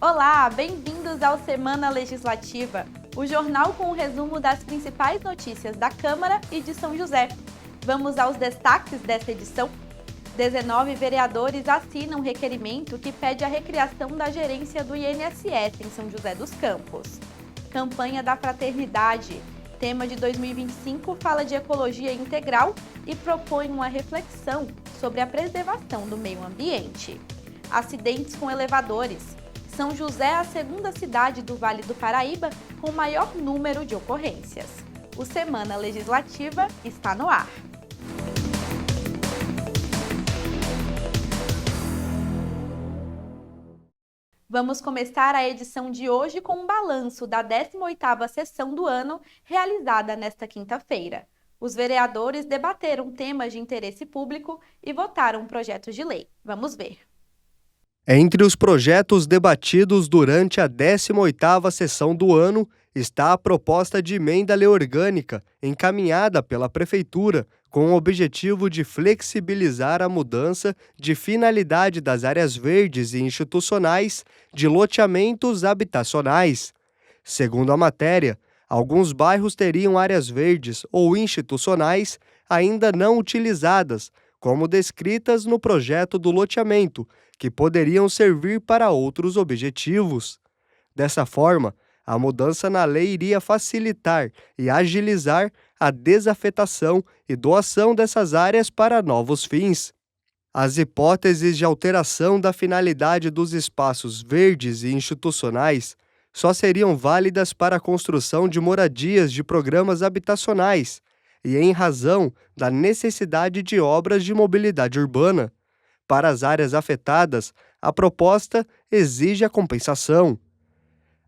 Olá, bem-vindos ao Semana Legislativa, o jornal com o resumo das principais notícias da Câmara e de São José. Vamos aos destaques desta edição. 19 vereadores assinam um requerimento que pede a recriação da gerência do INSS em São José dos Campos. Campanha da Fraternidade. Tema de 2025 fala de ecologia integral e propõe uma reflexão sobre a preservação do meio ambiente. Acidentes com elevadores. São José é a segunda cidade do Vale do Paraíba com maior número de ocorrências. O Semana Legislativa está no ar. Vamos começar a edição de hoje com um balanço da 18ª sessão do ano, realizada nesta quinta-feira. Os vereadores debateram temas de interesse público e votaram projetos de lei. Vamos ver. Entre os projetos debatidos durante a 18ª sessão do ano está a proposta de emenda à lei orgânica, encaminhada pela Prefeitura, com o objetivo de flexibilizar a mudança de finalidade das áreas verdes e institucionais de loteamentos habitacionais. Segundo a matéria, alguns bairros teriam áreas verdes ou institucionais ainda não utilizadas, como descritas no projeto do loteamento, que poderiam servir para outros objetivos. Dessa forma, a mudança na lei iria facilitar e agilizar a desafetação e doação dessas áreas para novos fins. As hipóteses de alteração da finalidade dos espaços verdes e institucionais só seriam válidas para a construção de moradias de programas habitacionais e em razão da necessidade de obras de mobilidade urbana. Para as áreas afetadas, a proposta exige a compensação.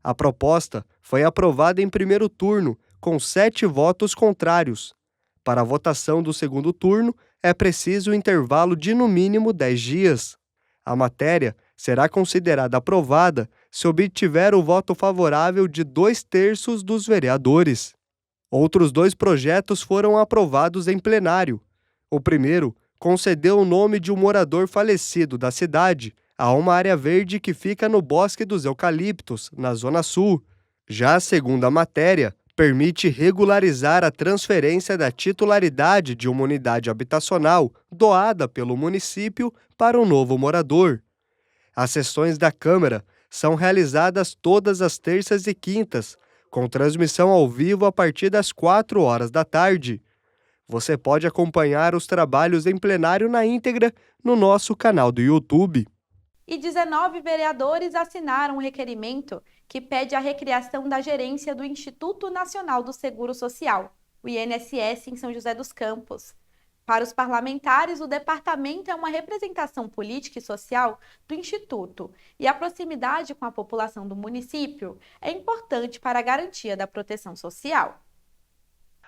A proposta foi aprovada em primeiro turno, com 7 votos contrários. Para a votação do segundo turno, é preciso um intervalo de no mínimo 10 dias. A matéria será considerada aprovada se obtiver o voto favorável de 2/3 dos vereadores. Outros 2 projetos foram aprovados em plenário. O primeiro concedeu o nome de um morador falecido da cidade a uma área verde que fica no Bosque dos Eucaliptos, na Zona Sul. Já a segunda matéria permite regularizar a transferência da titularidade de uma unidade habitacional doada pelo município para um novo morador. As sessões da Câmara são realizadas todas as terças e quintas, com transmissão ao vivo a partir das 4 horas da tarde. Você pode acompanhar os trabalhos em plenário na íntegra no nosso canal do YouTube. E 19 vereadores assinaram um requerimento que pede a recriação da gerência do Instituto Nacional do Seguro Social, o INSS, em São José dos Campos. Para os parlamentares, o departamento é uma representação política e social do Instituto e a proximidade com a população do município é importante para a garantia da proteção social.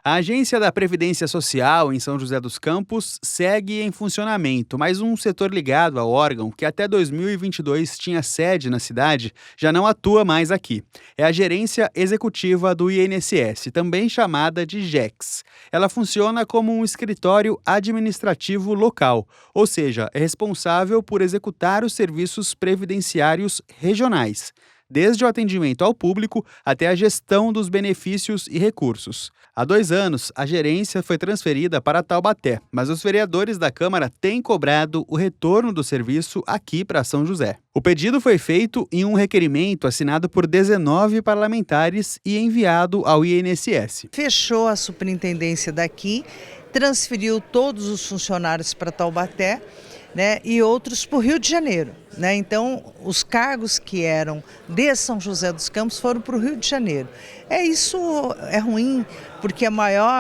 A Agência da Previdência Social em São José dos Campos segue em funcionamento, mas um setor ligado ao órgão, que até 2022 tinha sede na cidade, já não atua mais aqui. É a Gerência Executiva do INSS, também chamada de GEX. Ela funciona como um escritório administrativo local, ou seja, é responsável por executar os serviços previdenciários regionais, desde o atendimento ao público até a gestão dos benefícios e recursos. Há 2 anos, a gerência foi transferida para Taubaté, mas os vereadores da Câmara têm cobrado o retorno do serviço aqui para São José. O pedido foi feito em um requerimento assinado por 19 parlamentares e enviado ao INSS. Fechou a superintendência daqui, transferiu todos os funcionários para Taubaté, e outros para o Rio de Janeiro. Então, os cargos que eram de São José dos Campos foram para o Rio de Janeiro. Isso é ruim, porque a maior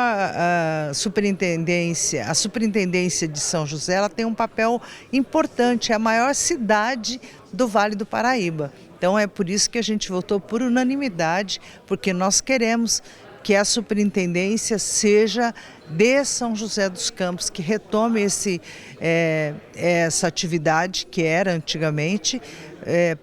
superintendência, a superintendência de São José, ela tem um papel importante, é a maior cidade do Vale do Paraíba. Então, é por isso que a gente votou por unanimidade, porque nós queremos que a superintendência seja de São José dos Campos, que retome essa atividade que era antigamente,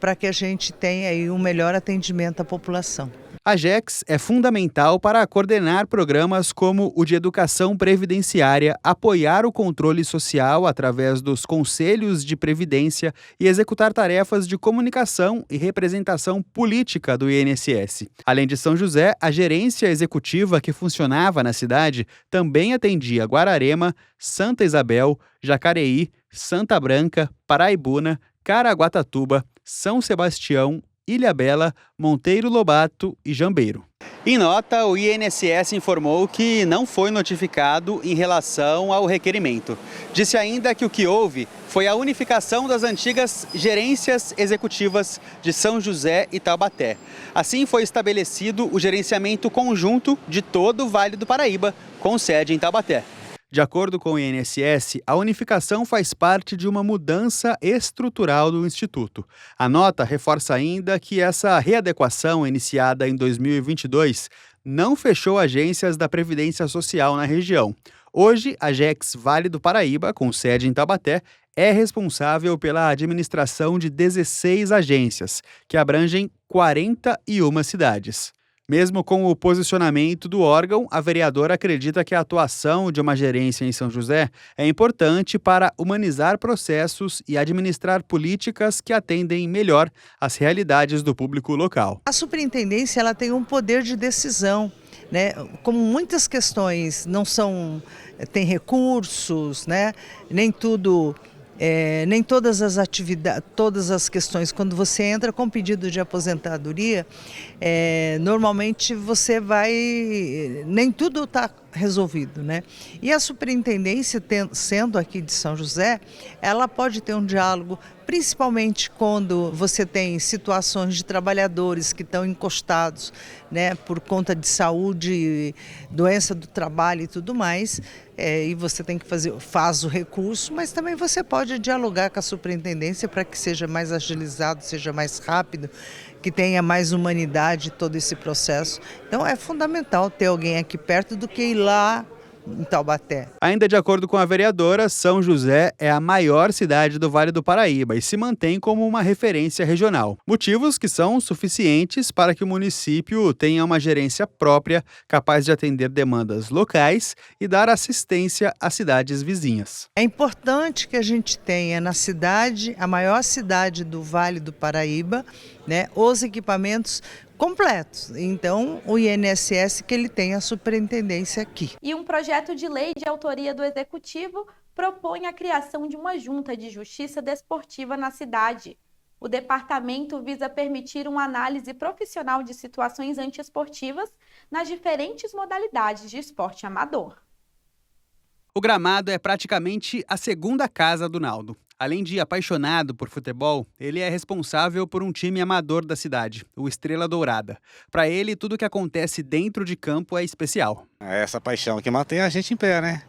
para que a gente tenha aí um melhor atendimento à população. A Agex é fundamental para coordenar programas como o de educação previdenciária, apoiar o controle social através dos conselhos de previdência e executar tarefas de comunicação e representação política do INSS. Além de São José, a gerência executiva que funcionava na cidade também atendia Guararema, Santa Isabel, Jacareí, Santa Branca, Paraibuna, Caraguatatuba, São Sebastião, Ilhabela, Monteiro Lobato e Jambeiro. Em nota, o INSS informou que não foi notificado em relação ao requerimento. Disse ainda que o que houve foi a unificação das antigas gerências executivas de São José e Taubaté. Assim, foi estabelecido o gerenciamento conjunto de todo o Vale do Paraíba, com sede em Taubaté. De acordo com o INSS, a unificação faz parte de uma mudança estrutural do Instituto. A nota reforça ainda que essa readequação, iniciada em 2022, não fechou agências da Previdência Social na região. Hoje, a Agex Vale do Paraíba, com sede em Taubaté, é responsável pela administração de 16 agências, que abrangem 41 cidades. Mesmo com o posicionamento do órgão, a vereadora acredita que a atuação de uma gerência em São José é importante para humanizar processos e administrar políticas que atendem melhor às realidades do público local. A superintendência ela tem um poder de decisão, né? Como muitas questões não tem recursos, né? Nem todas as atividades, todas as questões, quando você entra com pedido de aposentadoria, normalmente nem tudo está resolvido, né? E a superintendência, sendo aqui de São José, ela pode ter um diálogo, principalmente quando você tem situações de trabalhadores que estão encostados, né, por conta de saúde, doença do trabalho e tudo mais, e você tem que faz o recurso, mas também você pode dialogar com a superintendência para que seja mais agilizado, seja mais rápido, que tenha mais humanidade todo esse processo. Então é fundamental ter alguém aqui perto do que ir lá em Taubaté. Ainda de acordo com a vereadora, São José é a maior cidade do Vale do Paraíba e se mantém como uma referência regional. Motivos que são suficientes para que o município tenha uma gerência própria, capaz de atender demandas locais e dar assistência às cidades vizinhas. É importante que a gente tenha na cidade, a maior cidade do Vale do Paraíba, né, os equipamentos completos. Então, o INSS que ele tem a superintendência aqui. E um projeto de lei de autoria do Executivo propõe a criação de uma junta de justiça desportiva na cidade. O departamento visa permitir uma análise profissional de situações antiesportivas nas diferentes modalidades de esporte amador. O gramado é praticamente a segunda casa do Naldo. Além de apaixonado por futebol, ele é responsável por um time amador da cidade, o Estrela Dourada. Para ele, tudo que acontece dentro de campo é especial. É essa paixão que mantém a gente em pé, né?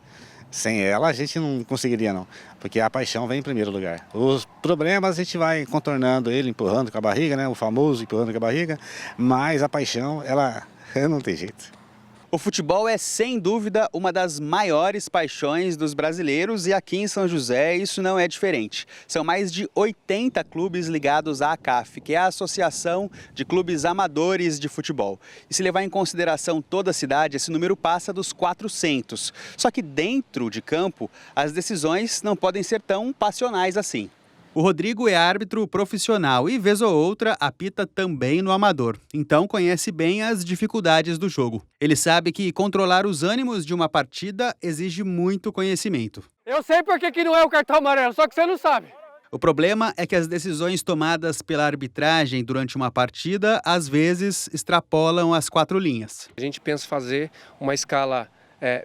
Sem ela a gente não conseguiria não, porque a paixão vem em primeiro lugar. Os problemas a gente vai contornando ele, empurrando com a barriga, né? O famoso empurrando com a barriga, mas a paixão, ela não tem jeito. O futebol é, sem dúvida, uma das maiores paixões dos brasileiros e aqui em São José isso não é diferente. São mais de 80 clubes ligados à ACAF, que é a Associação de Clubes Amadores de Futebol. E se levar em consideração toda a cidade, esse número passa dos 400. Só que dentro de campo, as decisões não podem ser tão passionais assim. O Rodrigo é árbitro profissional e, vez ou outra, apita também no amador. Então, conhece bem as dificuldades do jogo. Ele sabe que controlar os ânimos de uma partida exige muito conhecimento. Eu sei por que não é o cartão amarelo, só que você não sabe. O problema é que as decisões tomadas pela arbitragem durante uma partida, às vezes, extrapolam as 4 linhas. A gente pensa fazer uma escala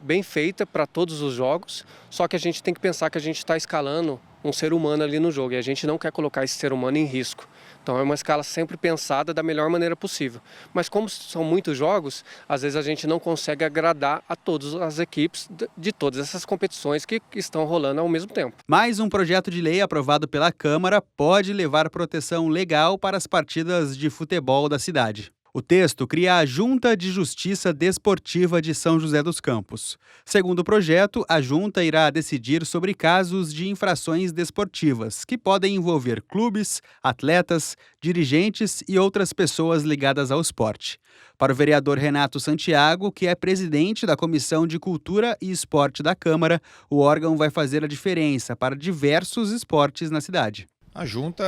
bem feita para todos os jogos, só que a gente tem que pensar que a gente está escalando um ser humano ali no jogo e a gente não quer colocar esse ser humano em risco. Então é uma escala sempre pensada da melhor maneira possível. Mas como são muitos jogos, às vezes a gente não consegue agradar a todas as equipes de todas essas competições que estão rolando ao mesmo tempo. Mais um projeto de lei aprovado pela Câmara pode levar proteção legal para as partidas de futebol da cidade. O texto cria a Junta de Justiça Desportiva de São José dos Campos. Segundo o projeto, a junta irá decidir sobre casos de infrações desportivas, que podem envolver clubes, atletas, dirigentes e outras pessoas ligadas ao esporte. Para o vereador Renato Santiago, que é presidente da Comissão de Cultura e Esporte da Câmara, o órgão vai fazer a diferença para diversos esportes na cidade. A junta,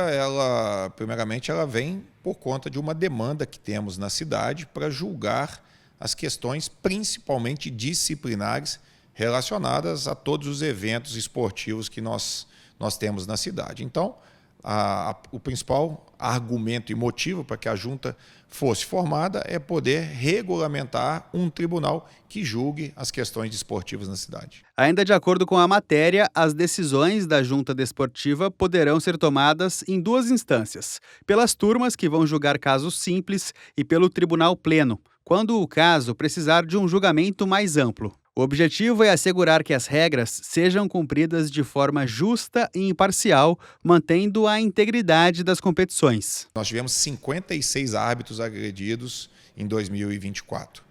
primeiramente, ela vem por conta de uma demanda que temos na cidade para julgar as questões principalmente disciplinares relacionadas a todos os eventos esportivos que nós temos na cidade. Então, o principal argumento e motivo para que a junta fosse formada é poder regulamentar um tribunal que julgue as questões desportivas na cidade. Ainda de acordo com a matéria, as decisões da junta desportiva poderão ser tomadas em duas instâncias: pelas turmas que vão julgar casos simples e pelo tribunal pleno, quando o caso precisar de um julgamento mais amplo. O objetivo é assegurar que as regras sejam cumpridas de forma justa e imparcial, mantendo a integridade das competições. Nós tivemos 56 árbitros agredidos em 2024.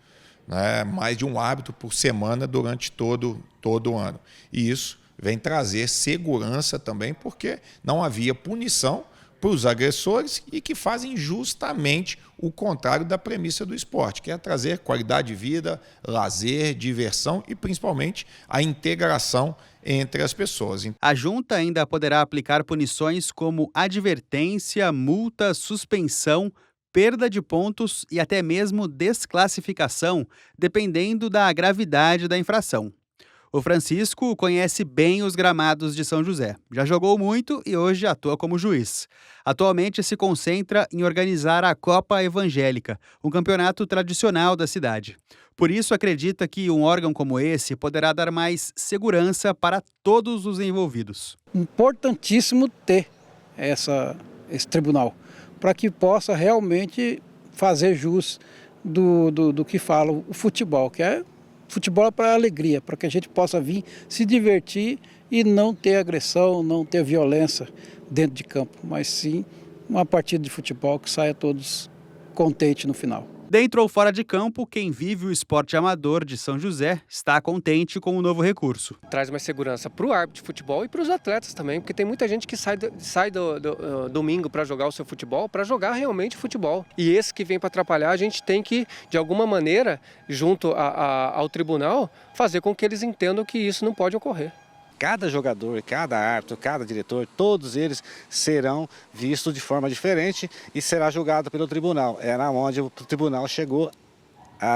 Né? Mais de um árbitro por semana durante todo o ano. E isso vem trazer segurança também, porque não havia punição para os agressores e que fazem justamente o contrário da premissa do esporte, que é trazer qualidade de vida, lazer, diversão e principalmente a integração entre as pessoas. A junta ainda poderá aplicar punições como advertência, multa, suspensão, perda de pontos e até mesmo desclassificação, dependendo da gravidade da infração. O Francisco conhece bem os gramados de São José. Já jogou muito e hoje atua como juiz. Atualmente se concentra em organizar a Copa Evangélica, um campeonato tradicional da cidade. Por isso acredita que um órgão como esse poderá dar mais segurança para todos os envolvidos. Importantíssimo ter esse tribunal, para que possa realmente fazer jus do que fala o futebol, que é futebol para alegria, para que a gente possa vir se divertir e não ter agressão, não ter violência dentro de campo, mas sim uma partida de futebol que saia todos contentes no final. Dentro ou fora de campo, quem vive o esporte amador de São José está contente com o novo recurso. Traz mais segurança para o árbitro de futebol e para os atletas também, porque tem muita gente que sai do domingo para jogar o seu futebol, para jogar realmente futebol. E esse que vem para atrapalhar, a gente tem que, de alguma maneira, junto ao tribunal, fazer com que eles entendam que isso não pode ocorrer. Cada jogador, cada árbitro, cada diretor, todos eles serão vistos de forma diferente e será julgado pelo tribunal. É na onde o tribunal chegou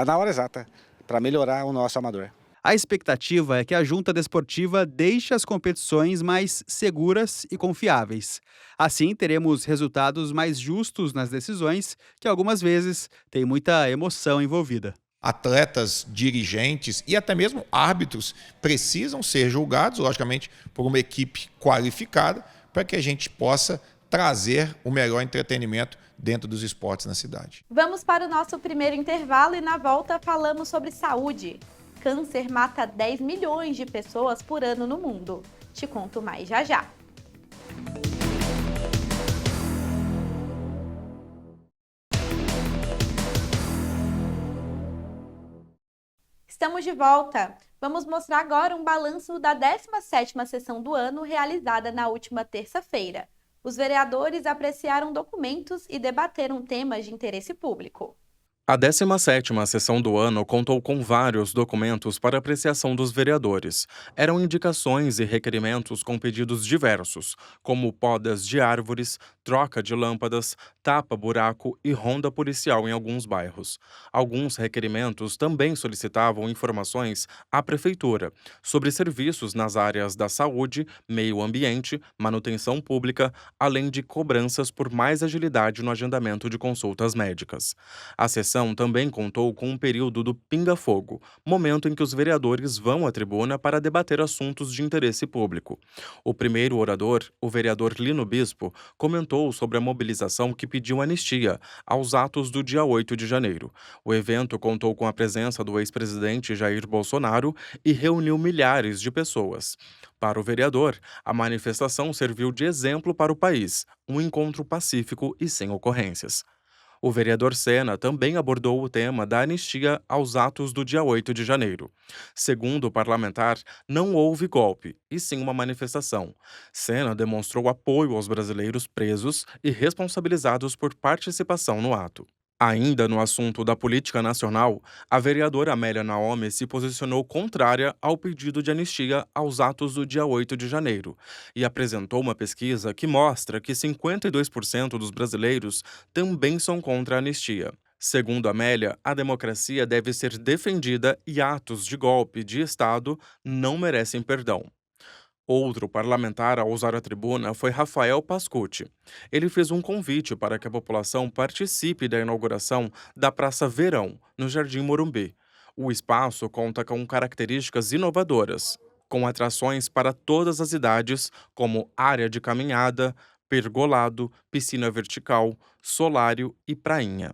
na hora exata para melhorar o nosso amador. A expectativa é que a junta desportiva deixe as competições mais seguras e confiáveis. Assim, teremos resultados mais justos nas decisões, que algumas vezes têm muita emoção envolvida. Atletas, dirigentes e até mesmo árbitros precisam ser julgados, logicamente, por uma equipe qualificada, para que a gente possa trazer o melhor entretenimento dentro dos esportes na cidade. Vamos para o nosso primeiro intervalo e na volta falamos sobre saúde. Câncer mata 10 milhões de pessoas por ano no mundo. Te conto mais já já. Estamos de volta. Vamos mostrar agora um balanço da 17ª sessão do ano realizada na última terça-feira. Os vereadores apreciaram documentos e debateram temas de interesse público. A 17ª sessão do ano contou com vários documentos para apreciação dos vereadores. Eram indicações e requerimentos com pedidos diversos, como podas de árvores, troca de lâmpadas, tapa-buraco e ronda policial em alguns bairros. Alguns requerimentos também solicitavam informações à Prefeitura sobre serviços nas áreas da saúde, meio ambiente, manutenção pública, além de cobranças por mais agilidade no agendamento de consultas médicas. A sessão também contou com um período do pinga-fogo, momento em que os vereadores vão à tribuna para debater assuntos de interesse público. O primeiro orador, o vereador Lino Bispo, comentou sobre a mobilização que pediu anistia aos atos do dia 8 de janeiro. O evento contou com a presença do ex-presidente Jair Bolsonaro e reuniu milhares de pessoas. Para o vereador, a manifestação serviu de exemplo para o país, um encontro pacífico e sem ocorrências. O vereador Sena também abordou o tema da anistia aos atos do dia 8 de janeiro. Segundo o parlamentar, não houve golpe, e sim uma manifestação. Sena demonstrou apoio aos brasileiros presos e responsabilizados por participação no ato. Ainda no assunto da política nacional, a vereadora Amélia Naomi se posicionou contrária ao pedido de anistia aos atos do dia 8 de janeiro e apresentou uma pesquisa que mostra que 52% dos brasileiros também são contra a anistia. Segundo Amélia, a democracia deve ser defendida e atos de golpe de Estado não merecem perdão. Outro parlamentar a usar a tribuna foi Rafael Pascucci. Ele fez um convite para que a população participe da inauguração da Praça Verão, no Jardim Morumbi. O espaço conta com características inovadoras, com atrações para todas as idades, como área de caminhada, pergolado, piscina vertical, solário e prainha.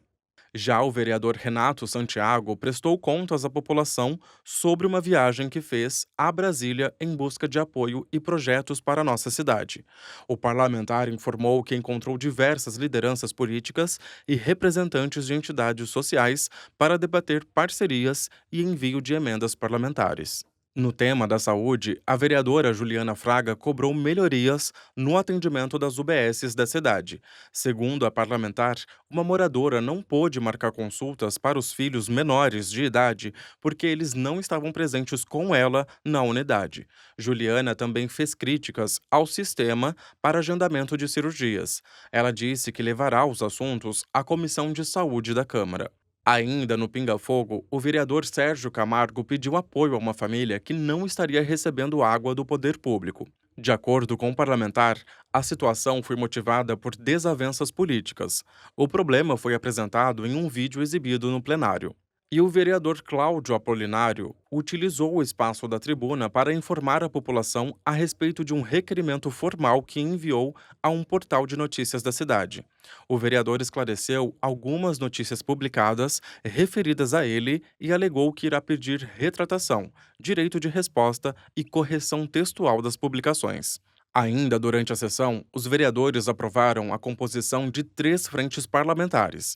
Já o vereador Renato Santiago prestou contas à população sobre uma viagem que fez a Brasília em busca de apoio e projetos para a nossa cidade. O parlamentar informou que encontrou diversas lideranças políticas e representantes de entidades sociais para debater parcerias e envio de emendas parlamentares. No tema da saúde, a vereadora Juliana Fraga cobrou melhorias no atendimento das UBSs da cidade. Segundo a parlamentar, uma moradora não pôde marcar consultas para os filhos menores de idade porque eles não estavam presentes com ela na unidade. Juliana também fez críticas ao sistema para agendamento de cirurgias. Ela disse que levará os assuntos à Comissão de Saúde da Câmara. Ainda no Pinga Fogo, o vereador Sérgio Camargo pediu apoio a uma família que não estaria recebendo água do poder público. De acordo com o parlamentar, a situação foi motivada por desavenças políticas. O problema foi apresentado em um vídeo exibido no plenário. E o vereador Cláudio Apolinário utilizou o espaço da tribuna para informar a população a respeito de um requerimento formal que enviou a um portal de notícias da cidade. O vereador esclareceu algumas notícias publicadas referidas a ele e alegou que irá pedir retratação, direito de resposta e correção textual das publicações. Ainda durante a sessão, os vereadores aprovaram a composição de 3 frentes parlamentares: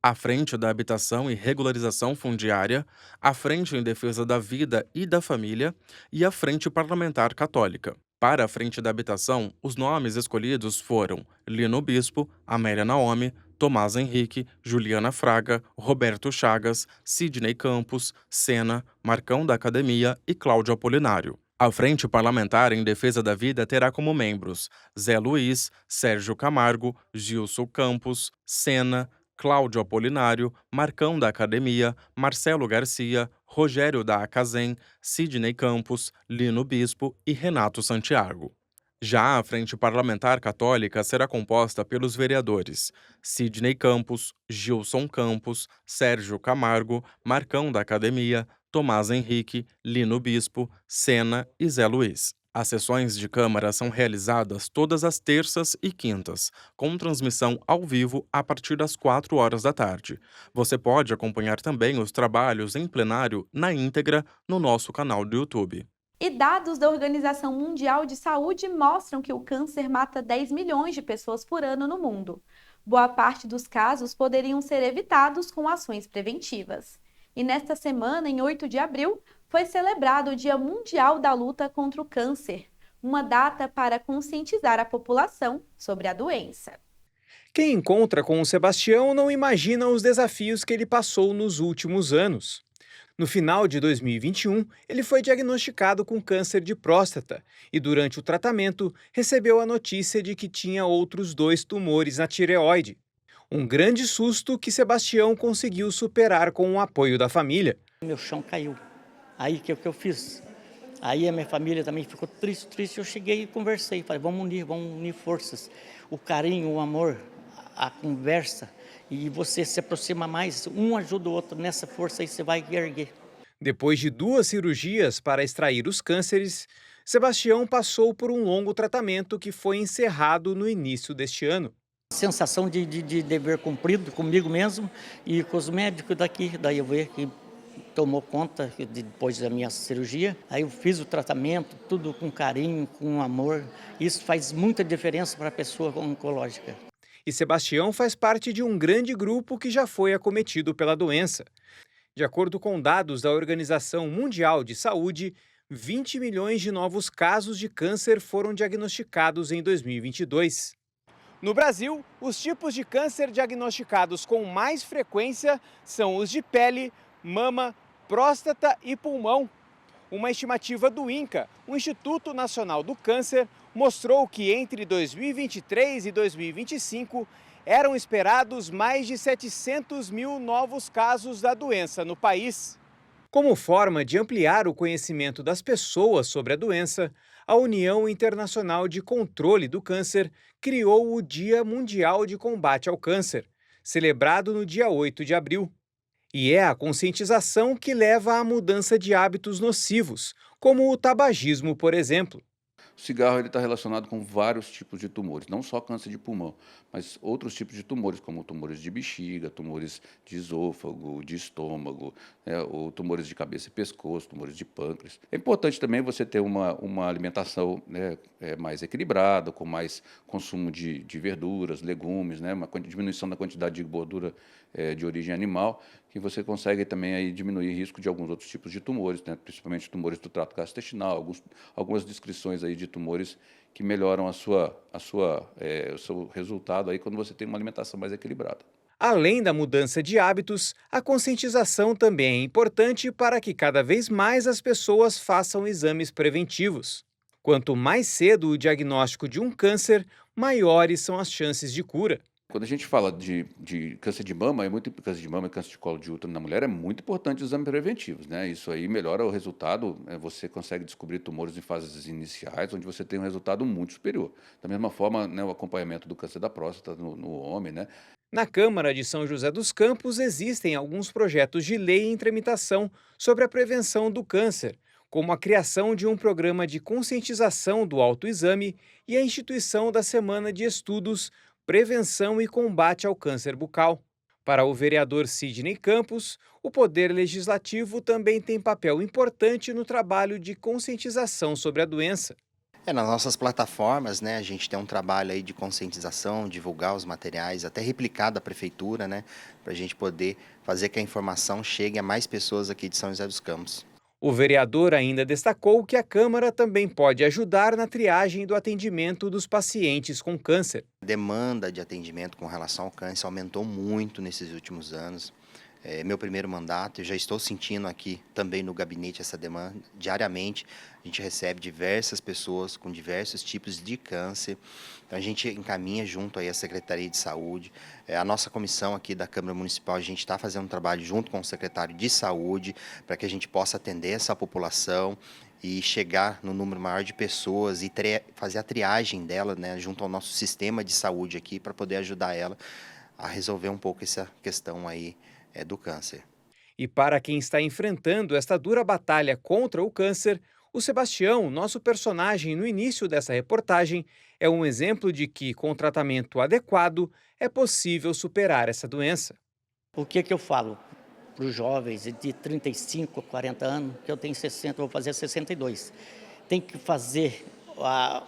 a Frente da Habitação e Regularização Fundiária, a Frente em Defesa da Vida e da Família e a Frente Parlamentar Católica. Para a Frente da Habitação, os nomes escolhidos foram Lino Bispo, Amélia Naomi, Tomás Henrique, Juliana Fraga, Roberto Chagas, Sidney Campos, Sena, Marcão da Academia e Cláudio Apolinário. A Frente Parlamentar em Defesa da Vida terá como membros Zé Luiz, Sérgio Camargo, Gilson Campos, Sena, Cláudio Apolinário, Marcão da Academia, Marcelo Garcia, Rogério da Acazem, Sidney Campos, Lino Bispo e Renato Santiago. Já a Frente Parlamentar Católica será composta pelos vereadores Sidney Campos, Gilson Campos, Sérgio Camargo, Marcão da Academia, Tomás Henrique, Lino Bispo, Sena e Zé Luiz. As sessões de Câmara são realizadas todas as terças e quintas, com transmissão ao vivo a partir das 4 horas da tarde. Você pode acompanhar também os trabalhos em plenário na íntegra no nosso canal do YouTube. E dados da Organização Mundial de Saúde mostram que o câncer mata 10 milhões de pessoas por ano no mundo. Boa parte dos casos poderiam ser evitados com ações preventivas. E nesta semana, em 8 de abril, foi celebrado o Dia Mundial da Luta contra o Câncer, uma data para conscientizar a população sobre a doença. Quem encontra com o Sebastião não imagina os desafios que ele passou nos últimos anos. No final de 2021, ele foi diagnosticado com câncer de próstata e, durante o tratamento, recebeu a notícia de que tinha outros 2 tumores na tireoide. Um grande susto que Sebastião conseguiu superar com o apoio da família. Meu chão caiu. Aí o que eu fiz? Aí a minha família também ficou triste. Eu cheguei e conversei. Falei, vamos unir forças. O carinho, o amor, a conversa. E você se aproxima mais, um ajuda o outro nessa força e você vai erguer. Depois de 2 cirurgias para extrair os cânceres, Sebastião passou por um longo tratamento que foi encerrado no início deste ano. Sensação de dever cumprido comigo mesmo e com os médicos daqui. Daí eu vi que tomou conta depois da minha cirurgia. Aí eu fiz o tratamento, tudo com carinho, com amor. Isso faz muita diferença para a pessoa oncológica. E Sebastião faz parte de um grande grupo que já foi acometido pela doença. De acordo com dados da Organização Mundial de Saúde, 20 milhões de novos casos de câncer foram diagnosticados em 2022. No Brasil, os tipos de câncer diagnosticados com mais frequência são os de pele, mama, próstata e pulmão. Uma estimativa do INCA, o Instituto Nacional do Câncer, mostrou que entre 2023 e 2025 eram esperados mais de 700 mil novos casos da doença no país. Como forma de ampliar o conhecimento das pessoas sobre a doença, a União Internacional de Controle do Câncer criou o Dia Mundial de Combate ao Câncer, celebrado no dia 8 de abril. E é a conscientização que leva à mudança de hábitos nocivos, como o tabagismo, por exemplo. O cigarro está relacionado com vários tipos de tumores, não só câncer de pulmão, mas outros tipos de tumores, como tumores de bexiga, tumores de esôfago, de estômago, ou tumores de cabeça e pescoço, tumores de pâncreas. É importante também você ter uma alimentação, né, mais equilibrada, com mais consumo de verduras, legumes, né, uma diminuição da quantidade de gordura de origem animal, que você consegue também aí diminuir o risco de alguns outros tipos de tumores, né, principalmente tumores do trato gastrointestinal, algumas descrições aí de tumores que melhoram o seu resultado aí quando você tem uma alimentação mais equilibrada. Além da mudança de hábitos, a conscientização também é importante para que cada vez mais as pessoas façam exames preventivos. Quanto mais cedo o diagnóstico de um câncer, maiores são as chances de cura. Quando a gente fala de câncer de mama, câncer de mama e câncer de colo de útero na mulher, é muito importante os exames preventivos, né? Isso aí melhora o resultado, você consegue descobrir tumores em fases iniciais, onde você tem um resultado muito superior. Da mesma forma, né, o acompanhamento do câncer da próstata no homem, né? Na Câmara de São José dos Campos existem alguns projetos de lei em tramitação sobre a prevenção do câncer, como a criação de um programa de conscientização do autoexame e a instituição da Semana de Estudos, Prevenção e Combate ao Câncer Bucal. Para o vereador Sidney Campos, o Poder Legislativo também tem papel importante no trabalho de conscientização sobre a doença. Nas nossas plataformas, né, a gente tem um trabalho aí de conscientização, divulgar os materiais, até replicar da prefeitura, né, para a gente poder fazer que a informação chegue a mais pessoas aqui de São José dos Campos. O vereador ainda destacou que a Câmara também pode ajudar na triagem do atendimento dos pacientes com câncer. A demanda de atendimento com relação ao câncer aumentou muito nesses últimos anos. Meu primeiro mandato, eu já estou sentindo aqui também no gabinete essa demanda. Diariamente a gente recebe diversas pessoas com diversos tipos de câncer. Então a gente encaminha junto aí a Secretaria de Saúde. A nossa comissão aqui da Câmara Municipal, a gente está fazendo um trabalho junto com o secretário de Saúde para que a gente possa atender essa população e chegar no número maior de pessoas e fazer a triagem dela, né, junto ao nosso sistema de saúde aqui para poder ajudar ela a resolver um pouco essa questão aí do câncer. E para quem está enfrentando esta dura batalha contra o câncer, o Sebastião, nosso personagem no início dessa reportagem, é um exemplo de que, com tratamento adequado, é possível superar essa doença. O que eu falo para os jovens de 35 a 40 anos, que eu tenho 60, vou fazer 62, tem que fazer a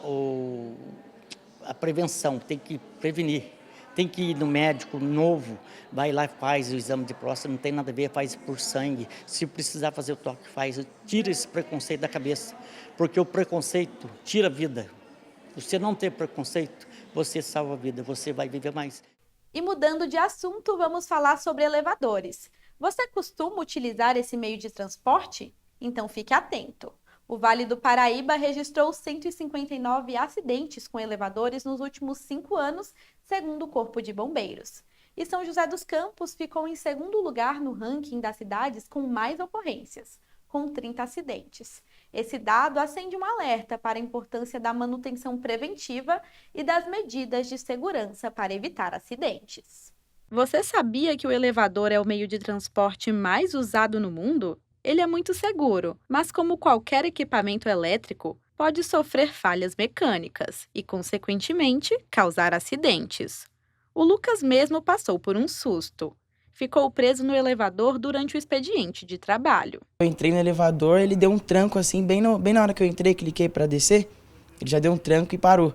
prevenção, tem que prevenir. Tem que ir no médico novo, vai lá e faz o exame de próstata, não tem nada a ver, faz por sangue. Se precisar fazer o toque, faz. Tira esse preconceito da cabeça, porque o preconceito tira a vida. Você não ter preconceito, você salva a vida, você vai viver mais. E mudando de assunto, vamos falar sobre elevadores. Você costuma utilizar esse meio de transporte? Então fique atento. O Vale do Paraíba registrou 159 acidentes com elevadores nos últimos 5 anos, segundo o Corpo de Bombeiros. E São José dos Campos ficou em segundo lugar no ranking das cidades com mais ocorrências, com 30 acidentes. Esse dado acende um alerta para a importância da manutenção preventiva e das medidas de segurança para evitar acidentes. Você sabia que o elevador é o meio de transporte mais usado no mundo? Ele é muito seguro, mas como qualquer equipamento elétrico, pode sofrer falhas mecânicas e, consequentemente, causar acidentes. O Lucas mesmo passou por um susto. Ficou preso no elevador durante o expediente de trabalho. Eu entrei no elevador, ele deu um tranco assim, bem na hora que eu entrei, cliquei para descer, ele já deu um tranco e parou.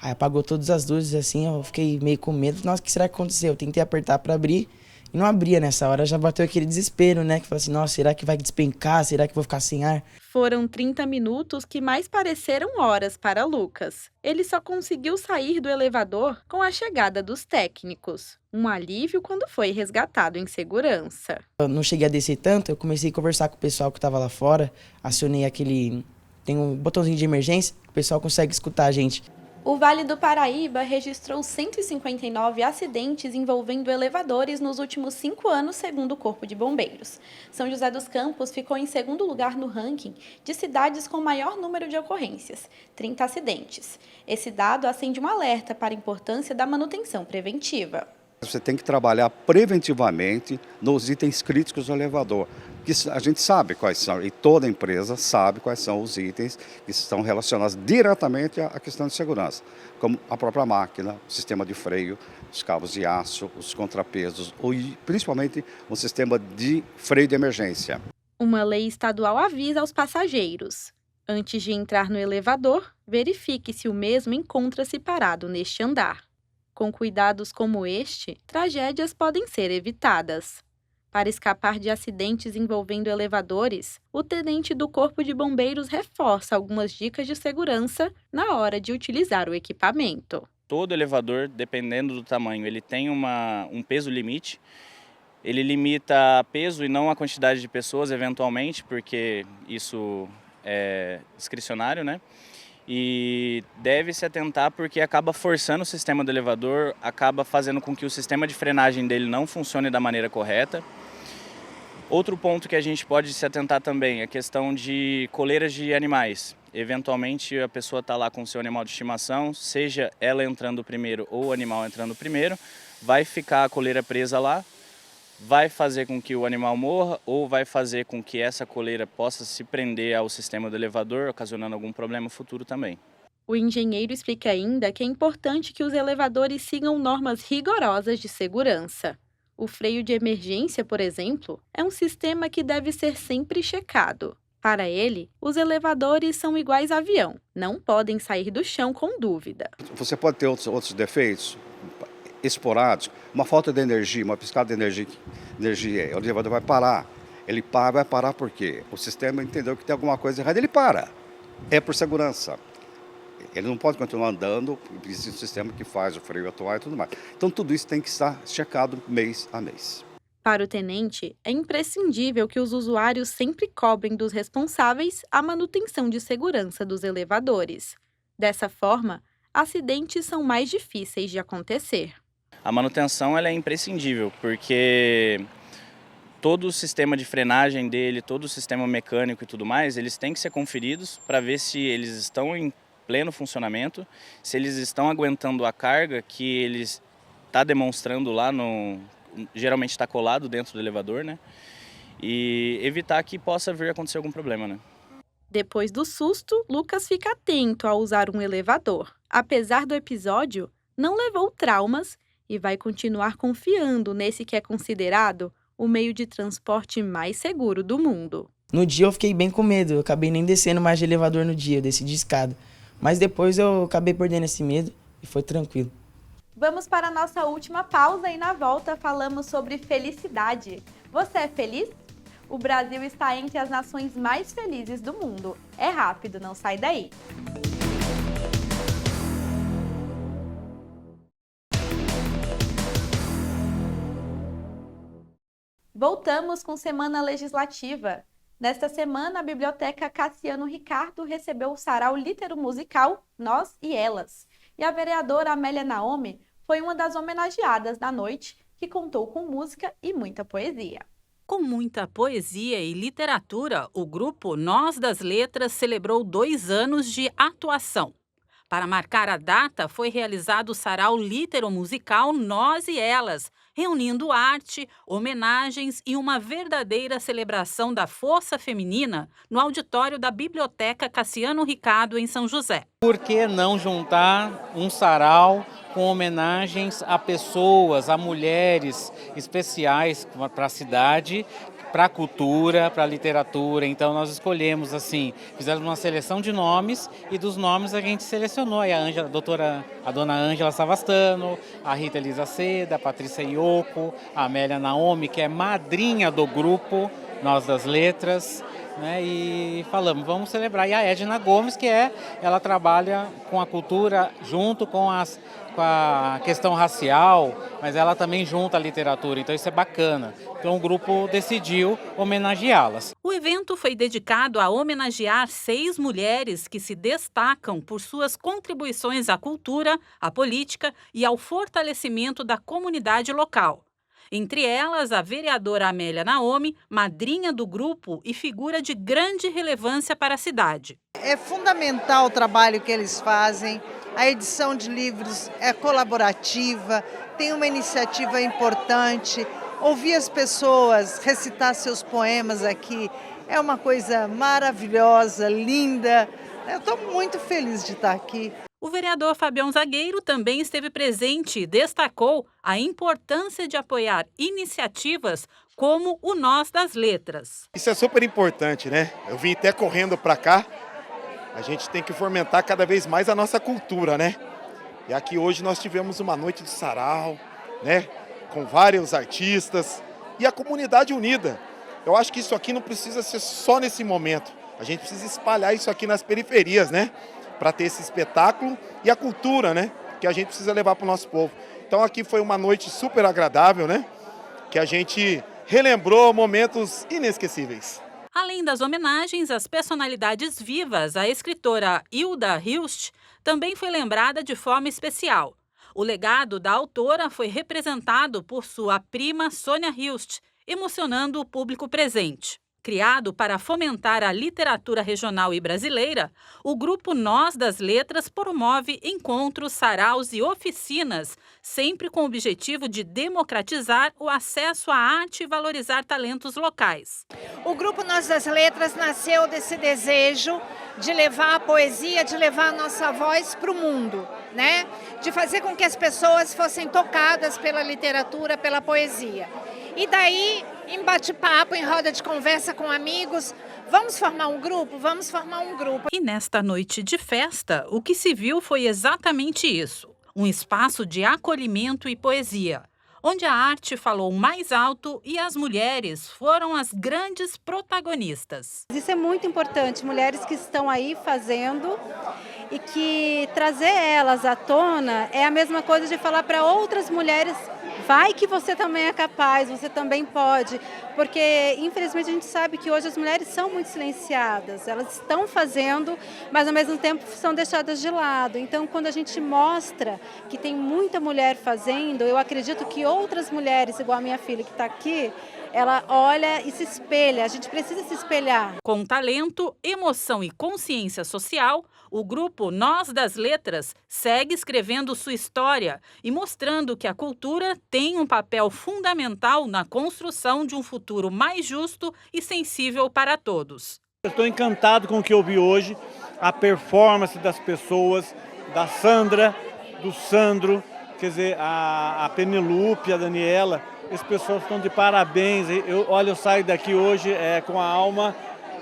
Aí apagou todas as luzes, assim, eu fiquei meio com medo. Nossa, o que será que aconteceu? Eu tentei apertar para abrir e não abria nessa hora. Já bateu aquele desespero, né? Que falou assim, nossa, será que vai despencar? Será que eu vou ficar sem ar? Foram 30 minutos que mais pareceram horas para Lucas. Ele só conseguiu sair do elevador com a chegada dos técnicos. Um alívio quando foi resgatado em segurança. Eu não cheguei a descer tanto, eu comecei a conversar com o pessoal que estava lá fora. Acionei aquele... Tem um botãozinho de emergência, que o pessoal consegue escutar a gente. O Vale do Paraíba registrou 159 acidentes envolvendo elevadores nos últimos 5 anos, segundo o Corpo de Bombeiros. São José dos Campos ficou em segundo lugar no ranking de cidades com maior número de ocorrências, 30 acidentes. Esse dado acende um alerta para a importância da manutenção preventiva. Você tem que trabalhar preventivamente nos itens críticos do elevador, que a gente sabe quais são, e toda empresa sabe quais são os itens que estão relacionados diretamente à questão de segurança, como a própria máquina, o sistema de freio, os cabos de aço, os contrapesos, e principalmente o sistema de freio de emergência. Uma lei estadual avisa aos passageiros: antes de entrar no elevador, verifique se o mesmo encontra-se parado neste andar. Com cuidados como este, tragédias podem ser evitadas. Para escapar de acidentes envolvendo elevadores, o tenente do Corpo de Bombeiros reforça algumas dicas de segurança na hora de utilizar o equipamento. Todo elevador, dependendo do tamanho, ele tem um peso limite. Ele limita peso e não a quantidade de pessoas, eventualmente, porque isso é discricionário, né? E deve se atentar porque acaba forçando o sistema do elevador, acaba fazendo com que o sistema de frenagem dele não funcione da maneira correta. Outro ponto que a gente pode se atentar também é a questão de coleiras de animais. Eventualmente a pessoa está lá com o seu animal de estimação, seja ela entrando primeiro ou o animal entrando primeiro, vai ficar a coleira presa lá, vai fazer com que o animal morra ou vai fazer com que essa coleira possa se prender ao sistema do elevador, ocasionando algum problema futuro também. O engenheiro explica ainda que é importante que os elevadores sigam normas rigorosas de segurança. O freio de emergência, por exemplo, é um sistema que deve ser sempre checado. Para ele, os elevadores são iguais a avião, não podem sair do chão com dúvida. Você pode ter outros defeitos esporádicos, uma falta de energia, uma piscada de energia, o elevador vai parar. Ele vai parar por quê? O sistema entendeu que tem alguma coisa errada, ele para. É por segurança. Ele não pode continuar andando, existe um sistema que faz o freio atuar e tudo mais. Então tudo isso tem que estar checado mês a mês. Para o tenente, é imprescindível que os usuários sempre cobrem dos responsáveis a manutenção de segurança dos elevadores. Dessa forma, acidentes são mais difíceis de acontecer. A manutenção ela é imprescindível, porque todo o sistema de frenagem dele, todo o sistema mecânico e tudo mais, eles têm que ser conferidos para ver se eles estão em pleno funcionamento, se eles estão aguentando a carga que eles está demonstrando lá geralmente está colado dentro do elevador, né? E evitar que possa vir a acontecer algum problema, né? Depois do susto, Lucas fica atento ao usar um elevador. Apesar do episódio, não levou traumas e vai continuar confiando nesse que é considerado o meio de transporte mais seguro do mundo. No dia eu fiquei bem com medo, eu acabei nem descendo mais de elevador no dia, eu desci de escada. Mas depois eu acabei perdendo esse medo e foi tranquilo. Vamos para a nossa última pausa e na volta falamos sobre felicidade. Você é feliz? O Brasil está entre as nações mais felizes do mundo. É rápido, não sai daí. Voltamos com Semana Legislativa. Nesta semana, a Biblioteca Cassiano Ricardo recebeu o sarau litero-musical Nós e Elas. E a vereadora Amélia Naomi foi uma das homenageadas da noite, que contou com música e muita poesia. Com muita poesia e literatura, o grupo Nós das Letras celebrou 2 anos de atuação. Para marcar a data, foi realizado o sarau litero-musical Nós e Elas, reunindo arte, homenagens e uma verdadeira celebração da força feminina no auditório da Biblioteca Cassiano Ricardo, em São José. Por que não juntar um sarau com homenagens a pessoas, a mulheres especiais para a cidade, para a cultura, para a literatura. Então nós escolhemos assim, fizemos uma seleção de nomes e dos nomes a gente selecionou aí a dona Ângela Savastano, a Rita Elisa Seda, a Patrícia Iocco, a Amélia Naomi, que é madrinha do grupo Nós das Letras, né? E falamos, vamos celebrar. E a Edna Gomes, ela trabalha com a cultura junto com a questão racial, mas ela também junta a literatura, então isso é bacana. Então o grupo decidiu homenageá-las. O evento foi dedicado a homenagear 6 mulheres que se destacam por suas contribuições à cultura, à política e ao fortalecimento da comunidade local. Entre elas, a vereadora Amélia Naomi, madrinha do grupo e figura de grande relevância para a cidade. É fundamental o trabalho que eles fazem. A edição de livros é colaborativa, tem uma iniciativa importante. Ouvir as pessoas recitar seus poemas aqui é uma coisa maravilhosa, linda. Eu estou muito feliz de estar aqui. O vereador Fabião Zagueiro também esteve presente e destacou a importância de apoiar iniciativas como o Nós das Letras. Isso é super importante, né? Eu vim até correndo para cá. A gente tem que fomentar cada vez mais a nossa cultura, né? E aqui hoje nós tivemos uma noite de sarau, né? Com vários artistas e a comunidade unida. Eu acho que isso aqui não precisa ser só nesse momento. A gente precisa espalhar isso aqui nas periferias, né? Para ter esse espetáculo e a cultura, né? Que a gente precisa levar para o nosso povo. Então aqui foi uma noite super agradável, né? Que a gente relembrou momentos inesquecíveis. Além das homenagens às personalidades vivas, a escritora Hilda Hilst também foi lembrada de forma especial. O legado da autora foi representado por sua prima Sônia Hilst, emocionando o público presente. Criado para fomentar a literatura regional e brasileira, o grupo Nós das Letras promove encontros, saraus e oficinas, sempre com o objetivo de democratizar o acesso à arte e valorizar talentos locais. O grupo Nós das Letras nasceu desse desejo de levar a poesia, de levar a nossa voz para o mundo, né? De fazer com que as pessoas fossem tocadas pela literatura, pela poesia. E daí, em bate-papo, em roda de conversa com amigos, vamos formar um grupo? Vamos formar um grupo. E nesta noite de festa, o que se viu foi exatamente isso. Um espaço de acolhimento e poesia, onde a arte falou mais alto e as mulheres foram as grandes protagonistas. Isso é muito importante, mulheres que estão aí fazendo e que trazer elas à tona é a mesma coisa de falar para outras mulheres: vai que você também é capaz, você também pode, porque infelizmente a gente sabe que hoje as mulheres são muito silenciadas, elas estão fazendo, mas ao mesmo tempo são deixadas de lado. Então, quando a gente mostra que tem muita mulher fazendo, eu acredito que outras mulheres, igual a minha filha que está aqui, ela olha e se espelha, a gente precisa se espelhar. Com talento, emoção e consciência social, o grupo Nós das Letras segue escrevendo sua história e mostrando que a cultura tem um papel fundamental na construção de um futuro mais justo e sensível para todos. Eu estou encantado com o que eu vi hoje, a performance das pessoas, da Sandra, do Sandro, quer dizer, a Penelope, a Daniela. As pessoas estão de parabéns. Eu saio daqui hoje com a alma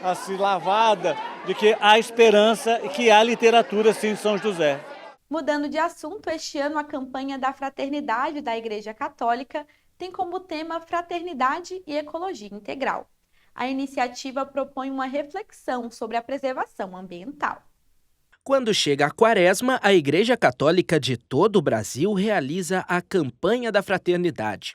assim, lavada de que há esperança e que há literatura sim em São José. Mudando de assunto, este ano a campanha da Fraternidade da Igreja Católica tem como tema Fraternidade e Ecologia Integral. A iniciativa propõe uma reflexão sobre a preservação ambiental. Quando chega a Quaresma, a Igreja Católica de todo o Brasil realiza a Campanha da Fraternidade.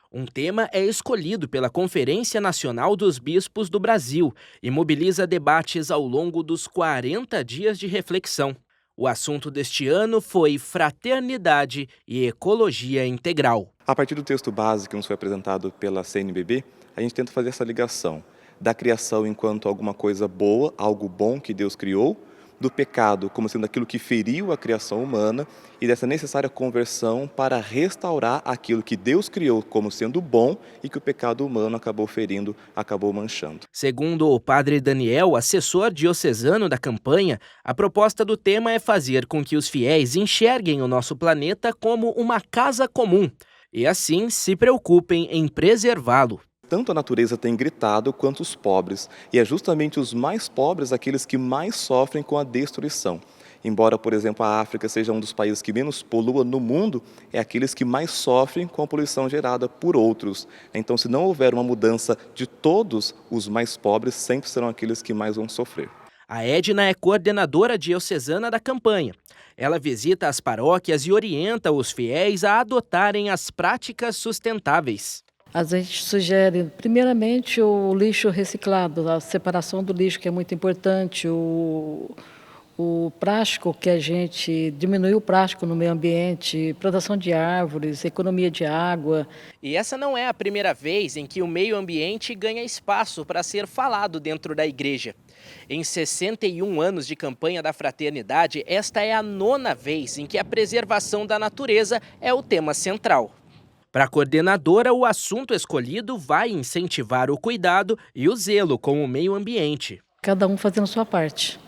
Um tema é escolhido pela Conferência Nacional dos Bispos do Brasil e mobiliza debates ao longo dos 40 dias de reflexão. O assunto deste ano foi Fraternidade e Ecologia Integral. A partir do texto base que nos foi apresentado pela CNBB, a gente tenta fazer essa ligação da criação enquanto alguma coisa boa, algo bom que Deus criou, do pecado como sendo aquilo que feriu a criação humana e dessa necessária conversão para restaurar aquilo que Deus criou como sendo bom e que o pecado humano acabou ferindo, acabou manchando. Segundo o padre Daniel, assessor diocesano da campanha, a proposta do tema é fazer com que os fiéis enxerguem o nosso planeta como uma casa comum e assim se preocupem em preservá-lo. Tanto a natureza tem gritado quanto os pobres, e é justamente os mais pobres aqueles que mais sofrem com a destruição. Embora, por exemplo, a África seja um dos países que menos polua no mundo, é aqueles que mais sofrem com a poluição gerada por outros. Então, se não houver uma mudança de todos, os mais pobres sempre serão aqueles que mais vão sofrer. A Edna é coordenadora diocesana da campanha. Ela visita as paróquias e orienta os fiéis a adotarem as práticas sustentáveis. A gente sugere, primeiramente, o lixo reciclado, a separação do lixo, que é muito importante, o plástico, que a gente diminui o plástico no meio ambiente, plantação de árvores, economia de água. E essa não é a primeira vez em que o meio ambiente ganha espaço para ser falado dentro da igreja. Em 61 anos de campanha da fraternidade, esta é a 9ª vez em que a preservação da natureza é o tema central. Para a coordenadora, o assunto escolhido vai incentivar o cuidado e o zelo com o meio ambiente. Cada um fazendo a sua parte.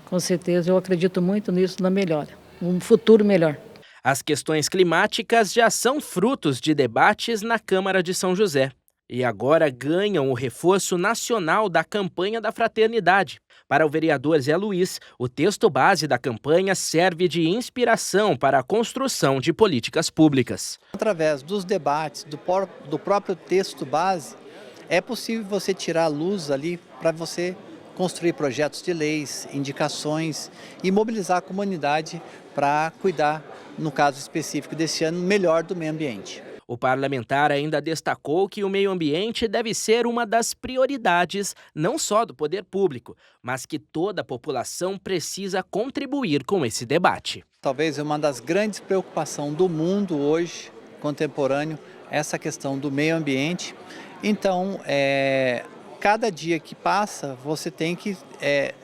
Com certeza, eu acredito muito nisso, na melhora, um futuro melhor. As questões climáticas já são frutos de debates na Câmara de São José. E agora ganham o reforço nacional da campanha da fraternidade. Para o vereador Zé Luiz, o texto base da campanha serve de inspiração para a construção de políticas públicas. Através dos debates, do próprio texto base, é possível você tirar a luz ali para você construir projetos de leis, indicações e mobilizar a comunidade para cuidar, no caso específico desse ano, melhor do meio ambiente. O parlamentar ainda destacou que o meio ambiente deve ser uma das prioridades, não só do poder público, mas que toda a população precisa contribuir com esse debate. Talvez uma das grandes preocupações do mundo hoje, contemporâneo, essa questão do meio ambiente. Então, cada dia que passa, você tem que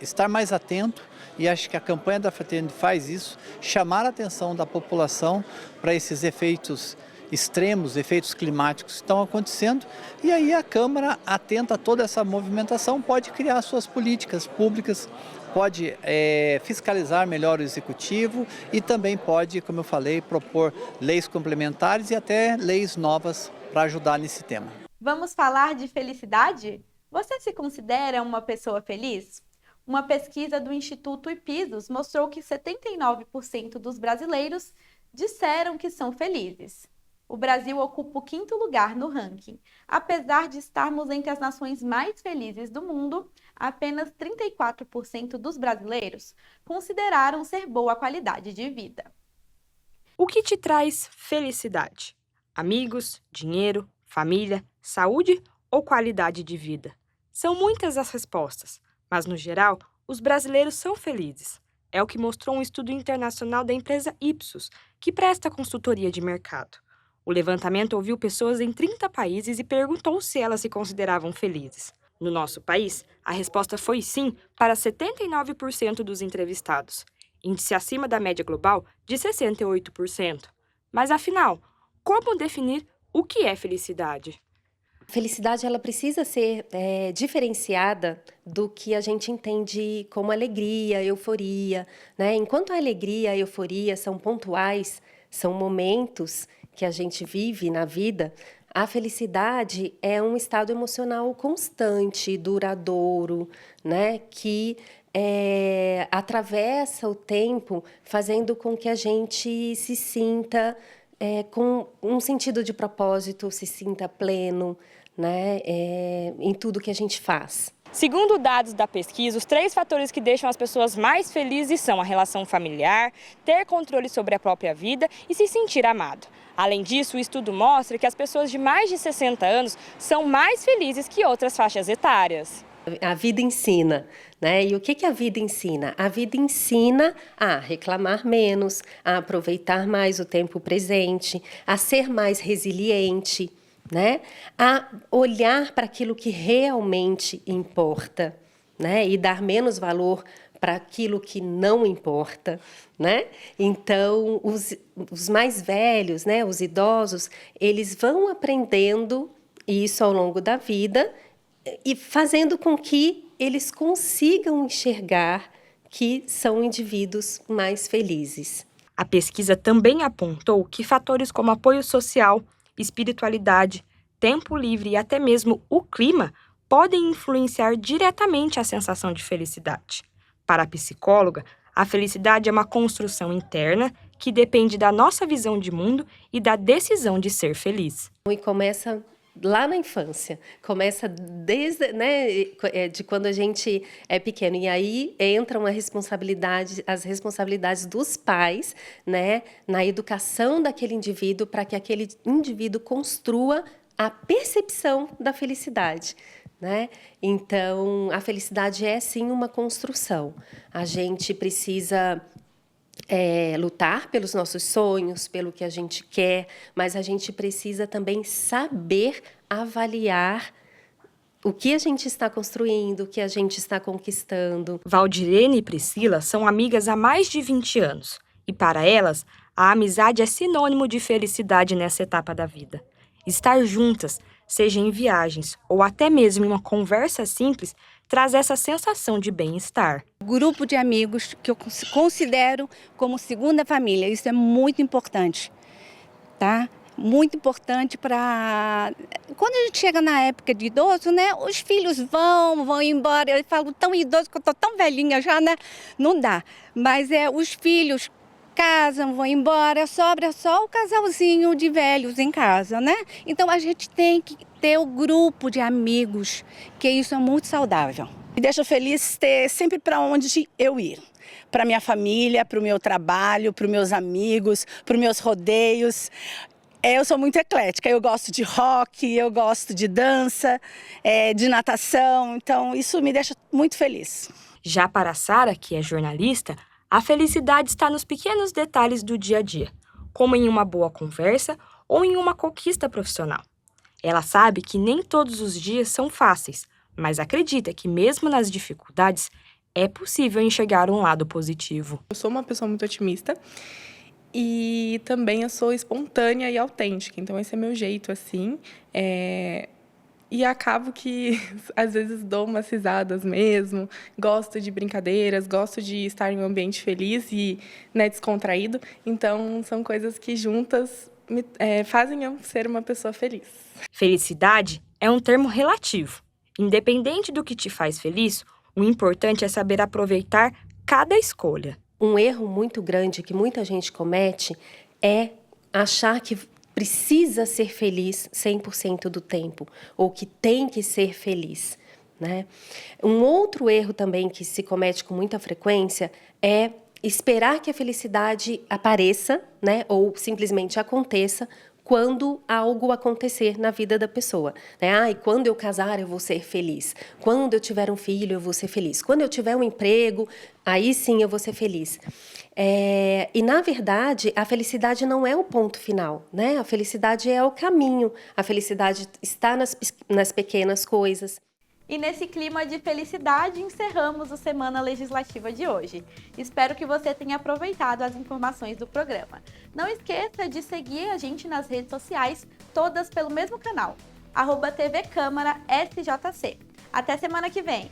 estar mais atento, e acho que a campanha da Fraternidade faz isso, chamar a atenção da população para esses efeitos extremos, efeitos climáticos que estão acontecendo, e aí a Câmara, atenta a toda essa movimentação, pode criar suas políticas públicas, pode fiscalizar melhor o Executivo e também pode, como eu falei, propor leis complementares e até leis novas para ajudar nesse tema. Vamos falar de felicidade? Você se considera uma pessoa feliz? Uma pesquisa do Instituto Ipsos mostrou que 79% dos brasileiros disseram que são felizes. O Brasil ocupa o 5º lugar no ranking. Apesar de estarmos entre as nações mais felizes do mundo, apenas 34% dos brasileiros consideraram ser boa a qualidade de vida. O que te traz felicidade? Amigos, dinheiro, família, saúde ou qualidade de vida? São muitas as respostas, mas no geral, os brasileiros são felizes. É o que mostrou um estudo internacional da empresa Ipsos, que presta consultoria de mercado. O levantamento ouviu pessoas em 30 países e perguntou se elas se consideravam felizes. No nosso país, a resposta foi sim para 79% dos entrevistados, índice acima da média global de 68%. Mas afinal, como definir o que é felicidade? Felicidade, ela precisa ser diferenciada do que a gente entende como alegria, euforia, né? Enquanto a alegria e a euforia são pontuais, são momentos que a gente vive na vida, a felicidade é um estado emocional constante, duradouro, né? Que atravessa o tempo, fazendo com que a gente se sinta com um sentido de propósito, se sinta pleno, né? Em tudo que a gente faz. Segundo dados da pesquisa, os 3 fatores que deixam as pessoas mais felizes são a relação familiar, ter controle sobre a própria vida e se sentir amado. Além disso, o estudo mostra que as pessoas de mais de 60 anos são mais felizes que outras faixas etárias. A vida ensina, né? E o que a vida ensina? A vida ensina a reclamar menos, a aproveitar mais o tempo presente, a ser mais resiliente, né? A olhar para aquilo que realmente importa, né? E dar menos valor para aquilo que não importa, né? Então, os mais velhos, né? Os idosos, eles vão aprendendo isso ao longo da vida e fazendo com que eles consigam enxergar que são indivíduos mais felizes. A pesquisa também apontou que fatores como apoio social, espiritualidade, tempo livre e até mesmo o clima podem influenciar diretamente a sensação de felicidade. Para a psicóloga, a felicidade é uma construção interna que depende da nossa visão de mundo e da decisão de ser feliz. E começa lá na infância, começa desde, de quando a gente é pequeno. E aí entram as responsabilidades dos pais, na educação daquele indivíduo, para que aquele indivíduo construa a percepção da felicidade. Então, a felicidade é, sim, uma construção. A gente precisa lutar pelos nossos sonhos, pelo que a gente quer, mas a gente precisa também saber avaliar o que a gente está construindo, o que a gente está conquistando. Valdirene e Priscila são amigas há mais de 20 anos. E para elas, a amizade é sinônimo de felicidade nessa etapa da vida. Estar juntas, seja em viagens ou até mesmo em uma conversa simples, traz essa sensação de bem-estar. Grupo de amigos que eu considero como segunda família, isso é muito importante, tá? Muito importante para... Quando a gente chega na época de idoso, os filhos vão embora. Eu falo tão idoso que eu estou tão velhinha já, Não dá. Mas os filhos casam, vão embora, sobra só o casalzinho de velhos em casa, Então a gente tem que ter o grupo de amigos, que isso é muito saudável. Me deixa feliz ter sempre para onde eu ir. Para minha família, para o meu trabalho, para os meus amigos, para os meus rodeios. Eu sou muito eclética, eu gosto de rock, eu gosto de dança, de natação, então isso me deixa muito feliz. Já para a Sara, que é jornalista, a felicidade está nos pequenos detalhes do dia a dia, como em uma boa conversa ou em uma conquista profissional. Ela sabe que nem todos os dias são fáceis, mas acredita que mesmo nas dificuldades é possível enxergar um lado positivo. Eu sou uma pessoa muito otimista e também eu sou espontânea e autêntica, então esse é meu jeito, assim. E acabo que, às vezes, dou umas risadas mesmo, gosto de brincadeiras, gosto de estar em um ambiente feliz e descontraído. Então, são coisas que juntas fazem eu ser uma pessoa feliz. Felicidade é um termo relativo. Independente do que te faz feliz, o importante é saber aproveitar cada escolha. Um erro muito grande que muita gente comete é achar que precisa ser feliz 100% do tempo, ou que tem que ser feliz, Um outro erro também que se comete com muita frequência é esperar que a felicidade apareça, ou simplesmente aconteça quando algo acontecer na vida da pessoa. Quando eu casar, eu vou ser feliz. Quando eu tiver um filho, eu vou ser feliz. Quando eu tiver um emprego, aí sim eu vou ser feliz. E, na verdade, a felicidade não é o ponto final, A felicidade é o caminho. A felicidade está nas pequenas coisas. E nesse clima de felicidade, encerramos a Semana Legislativa de hoje. Espero que você tenha aproveitado as informações do programa. Não esqueça de seguir a gente nas redes sociais, todas pelo mesmo canal, @TV Câmara SJC. Até semana que vem!